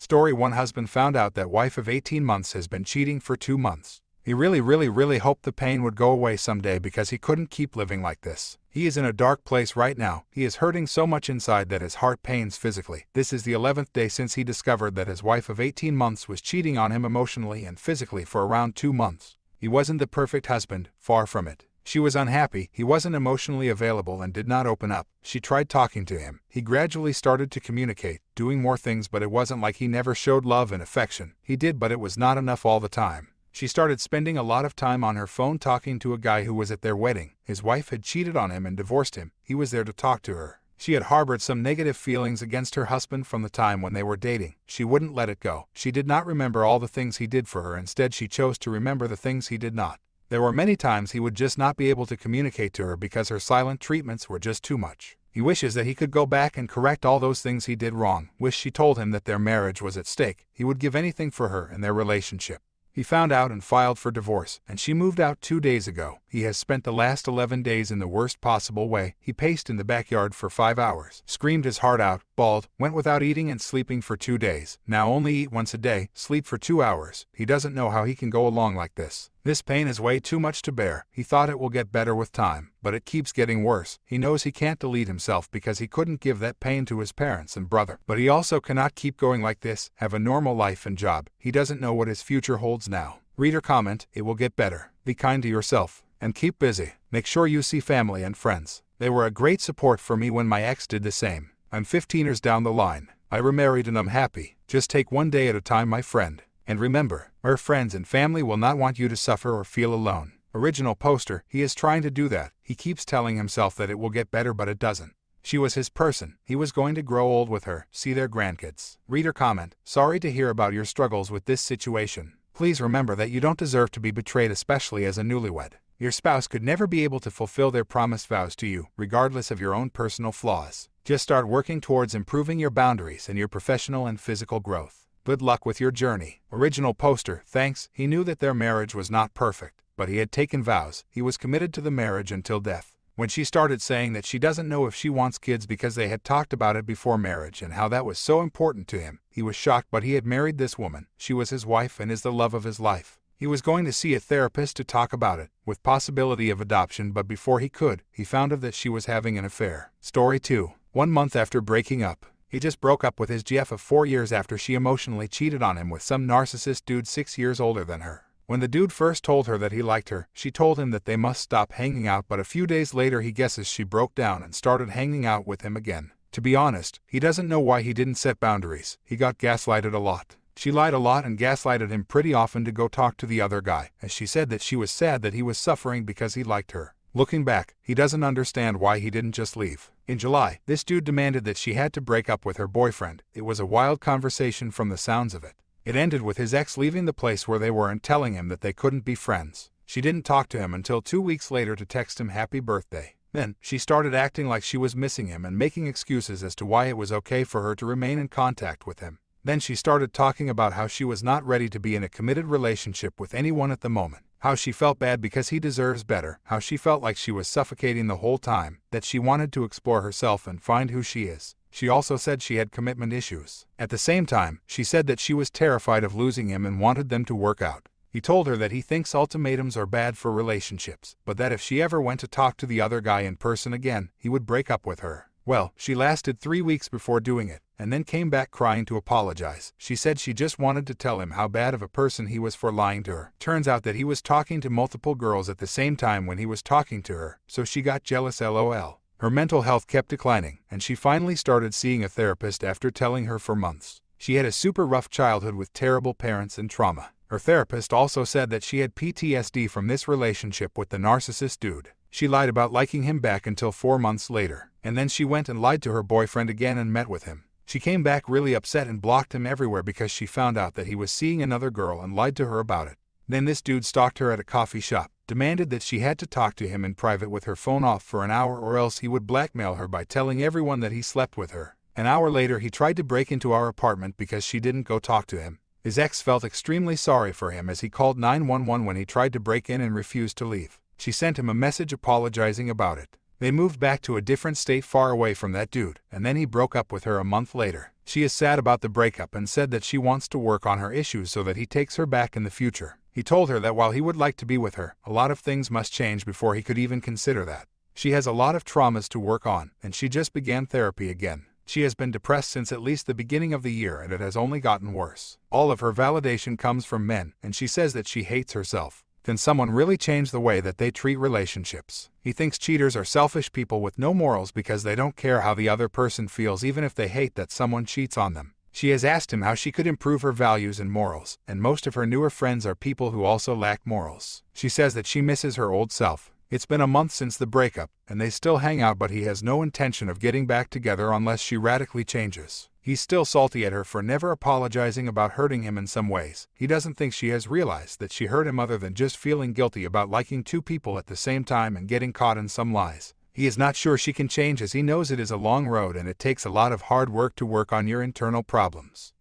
Story 1. Husband found out that wife of 18 months has been cheating for 2 months. He really hoped the pain would go away someday because he couldn't keep living like this. He is in a dark place right now. He is hurting so much inside that his heart pains physically. This is the 11th day since he discovered that his wife of 18 months was cheating on him emotionally and physically for around 2 months. He wasn't the perfect husband, far from it. She was unhappy, he wasn't emotionally available and did not open up. She tried talking to him. He gradually started to communicate, doing more things, but it wasn't like he never showed love and affection. He did, but it was not enough all the time. She started spending a lot of time on her phone talking to a guy who was at their wedding. His wife had cheated on him and divorced him. He was there to talk to her. She had harbored some negative feelings against her husband from the time when they were dating. She wouldn't let it go. She did not remember all the things he did for her. Instead, she chose to remember the things he did not. There were many times he would just not be able to communicate to her because her silent treatments were just too much. He wishes that he could go back and correct all those things he did wrong. Wish she told him that their marriage was at stake. He would give anything for her and their relationship. He found out and filed for divorce, and she moved out 2 days ago. He has spent the last 11 days in the worst possible way. He paced in the backyard for 5 hours, screamed his heart out, bawled, went without eating and sleeping for 2 days. Now only eat once a day, sleep for 2 hours. He doesn't know how he can go along like this. This pain is way too much to bear. He thought it will get better with time, but it keeps getting worse. He knows he can't delete himself because he couldn't give that pain to his parents and brother. But he also cannot keep going like this, have a normal life and job. He doesn't know what his future holds now. Reader comment, it will get better. Be kind to yourself and keep busy. Make sure you see family and friends. They were a great support for me when my ex did the same. I'm 15 years down the line. I remarried and I'm happy. Just take one day at a time, my friend. And remember, our friends and family will not want you to suffer or feel alone. Original poster, he is trying to do that. He keeps telling himself that it will get better, but it doesn't. She was his person. He was going to grow old with her, see their grandkids. Reader comment, sorry to hear about your struggles with this situation. Please remember that you don't deserve to be betrayed, especially as a newlywed. Your spouse could never be able to fulfill their promised vows to you, regardless of your own personal flaws. Just start working towards improving your boundaries and your professional and physical growth. Good luck with your journey. Original poster, thanks. He knew that their marriage was not perfect, but he had taken vows. He was committed to the marriage until death. When she started saying that she doesn't know if she wants kids because they had talked about it before marriage and how that was so important to him, he was shocked, but he had married this woman. She was his wife and is the love of his life. He was going to see a therapist to talk about it, with possibility of adoption, but before he could, he found out that she was having an affair. Story 2. 1 month after breaking up. He just broke up with his GF of 4 years after she emotionally cheated on him with some narcissist dude 6 years older than her. When the dude first told her that he liked her, she told him that they must stop hanging out, but a few days later he guesses she broke down and started hanging out with him again. To be honest, he doesn't know why he didn't set boundaries. He got gaslighted a lot. She lied a lot and gaslighted him pretty often to go talk to the other guy, as she said that she was sad that he was suffering because he liked her. Looking back, he doesn't understand why he didn't just leave. In July, this dude demanded that she had to break up with her boyfriend. It was a wild conversation from the sounds of it. It ended with his ex leaving the place where they were and telling him that they couldn't be friends. She didn't talk to him until 2 weeks later to text him happy birthday. Then, she started acting like she was missing him and making excuses as to why it was okay for her to remain in contact with him. Then she started talking about how she was not ready to be in a committed relationship with anyone at the moment. How she felt bad because he deserves better, how she felt like she was suffocating the whole time, that she wanted to explore herself and find who she is. She also said she had commitment issues. At the same time, she said that she was terrified of losing him and wanted them to work out. He told her that he thinks ultimatums are bad for relationships, but that if she ever went to talk to the other guy in person again, he would break up with her. Well, she lasted 3 weeks before doing it, and then came back crying to apologize. She said she just wanted to tell him how bad of a person he was for lying to her. Turns out that he was talking to multiple girls at the same time when he was talking to her, so she got jealous, lol. Her mental health kept declining, and she finally started seeing a therapist after telling her for months. She had a super rough childhood with terrible parents and trauma. Her therapist also said that she had PTSD from this relationship with the narcissist dude. She lied about liking him back until 4 months later, and then she went and lied to her boyfriend again and met with him. She came back really upset and blocked him everywhere because she found out that he was seeing another girl and lied to her about it. Then this dude stalked her at a coffee shop, demanded that she had to talk to him in private with her phone off for an hour or else he would blackmail her by telling everyone that he slept with her. An hour later he tried to break into our apartment because she didn't go talk to him. His ex felt extremely sorry for him as he called 911 when he tried to break in and refused to leave. She sent him a message apologizing about it. They moved back to a different state far away from that dude, and then he broke up with her a month later. She is sad about the breakup and said that she wants to work on her issues so that he takes her back in the future. He told her that while he would like to be with her, a lot of things must change before he could even consider that. She has a lot of traumas to work on, and she just began therapy again. She has been depressed since at least the beginning of the year, and it has only gotten worse. All of her validation comes from men, and she says that she hates herself. Can someone really change the way that they treat relationships? He thinks cheaters are selfish people with no morals because they don't care how the other person feels even if they hate that someone cheats on them. She has asked him how she could improve her values and morals, and most of her newer friends are people who also lack morals. She says that she misses her old self. It's been a month since the breakup, and they still hang out, but he has no intention of getting back together unless she radically changes. He's still salty at her for never apologizing about hurting him in some ways. He doesn't think she has realized that she hurt him other than just feeling guilty about liking two people at the same time and getting caught in some lies. He is not sure she can change as he knows it is a long road and it takes a lot of hard work to work on your internal problems.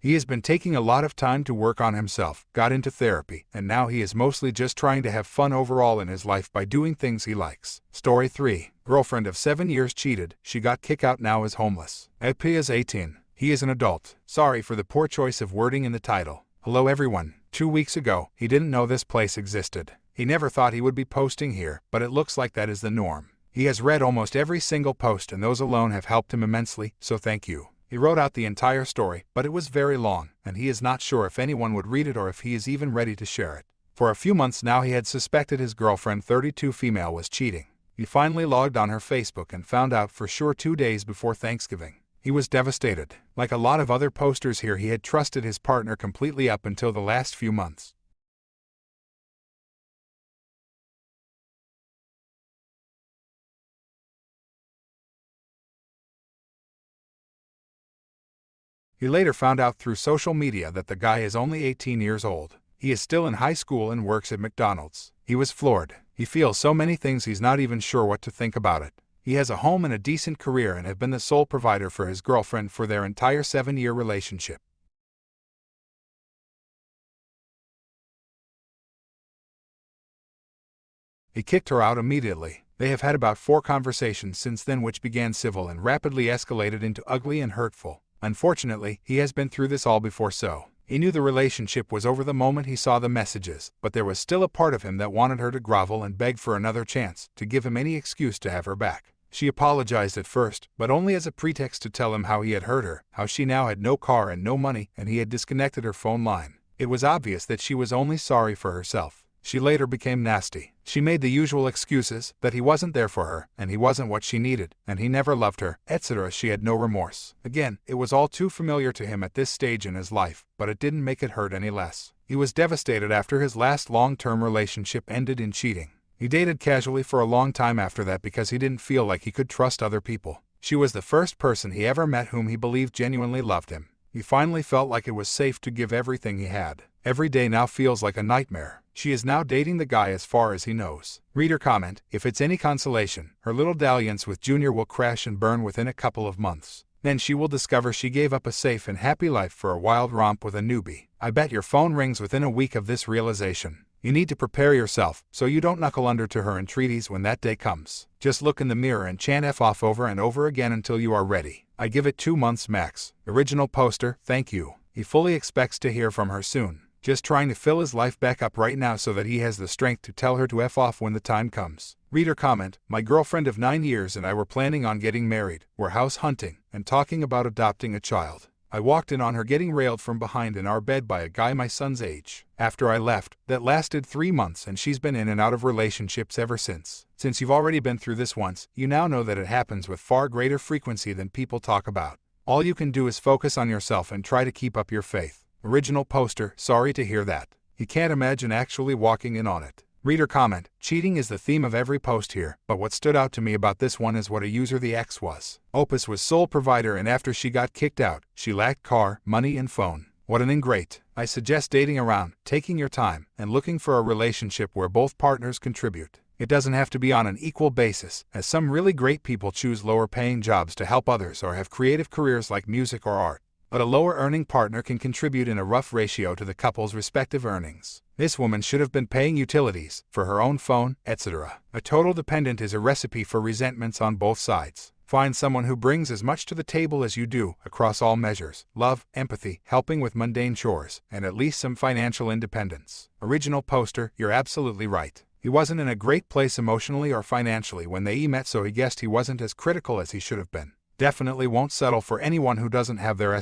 He has been taking a lot of time to work on himself, got into therapy, and now he is mostly just trying to have fun overall in his life by doing things he likes. Story 3. Girlfriend of 7 years cheated, she got kicked out, now is homeless. EP is 18. He is an adult. Sorry for the poor choice of wording in the title. Hello everyone. 2 weeks ago, he didn't know this place existed. He never thought he would be posting here, but it looks like that is the norm. He has read almost every single post and those alone have helped him immensely, so thank you. He wrote out the entire story, but it was very long, and he is not sure if anyone would read it or if he is even ready to share it. For a few months now he had suspected his girlfriend, 32 female, was cheating. He finally logged on her Facebook and found out for sure 2 days before Thanksgiving. He was devastated. Like a lot of other posters here, he had trusted his partner completely up until the last few months. He later found out through social media that the guy is only 18 years old. He is still in high school and works at McDonald's. He was floored. He feels so many things he's not even sure what to think about it. He has a home and a decent career and have been the sole provider for his girlfriend for their entire 7-year relationship. He kicked her out immediately. They have had about 4 conversations since then, which began civil and rapidly escalated into ugly and hurtful. Unfortunately, he has been through this all before, so he knew the relationship was over the moment he saw the messages, but there was still a part of him that wanted her to grovel and beg for another chance, to give him any excuse to have her back. She apologized at first, but only as a pretext to tell him how he had hurt her, how she now had no car and no money, and he had disconnected her phone line. It was obvious that she was only sorry for herself. She later became nasty. She made the usual excuses, that he wasn't there for her, and he wasn't what she needed, and he never loved her, etc. She had no remorse. Again, it was all too familiar to him at this stage in his life, but it didn't make it hurt any less. He was devastated after his last long-term relationship ended in cheating. He dated casually for a long time after that because he didn't feel like he could trust other people. She was the first person he ever met whom he believed genuinely loved him. He finally felt like it was safe to give everything he had. Every day now feels like a nightmare. She is now dating the guy as far as he knows. Reader comment, if it's any consolation, her little dalliance with Junior will crash and burn within a couple of months. Then she will discover she gave up a safe and happy life for a wild romp with a newbie. I bet your phone rings within a week of this realization. You need to prepare yourself so you don't knuckle under to her entreaties when that day comes. Just look in the mirror and chant F off over and over again until you are ready. I give it 2 months max. Original poster, thank you. He fully expects to hear from her soon. Just trying to fill his life back up right now so that he has the strength to tell her to F off when the time comes. Reader comment, my girlfriend of 9 years and I were planning on getting married, we're house hunting, and talking about adopting a child. I walked in on her getting railed from behind in our bed by a guy my son's age. After I left, that lasted 3 months and she's been in and out of relationships ever since. Since you've already been through this once, you now know that it happens with far greater frequency than people talk about. All you can do is focus on yourself and try to keep up your faith. Original poster, sorry to hear that. He can't imagine actually walking in on it. Reader comment, cheating is the theme of every post here, but what stood out to me about this one is what a user the ex was. Opus was sole provider and after she got kicked out, she lacked car, money and phone. What an ingrate. I suggest dating around, taking your time, and looking for a relationship where both partners contribute. It doesn't have to be on an equal basis, as some really great people choose lower paying jobs to help others or have creative careers like music or art. But a lower-earning partner can contribute in a rough ratio to the couple's respective earnings. This woman should have been paying utilities for her own phone, etc. A total dependent is a recipe for resentments on both sides. Find someone who brings as much to the table as you do, across all measures: love, empathy, helping with mundane chores, and at least some financial independence. Original poster, you're absolutely right. He wasn't in a great place emotionally or financially when they met, so he guessed he wasn't as critical as he should have been. Definitely won't settle for anyone who doesn't have their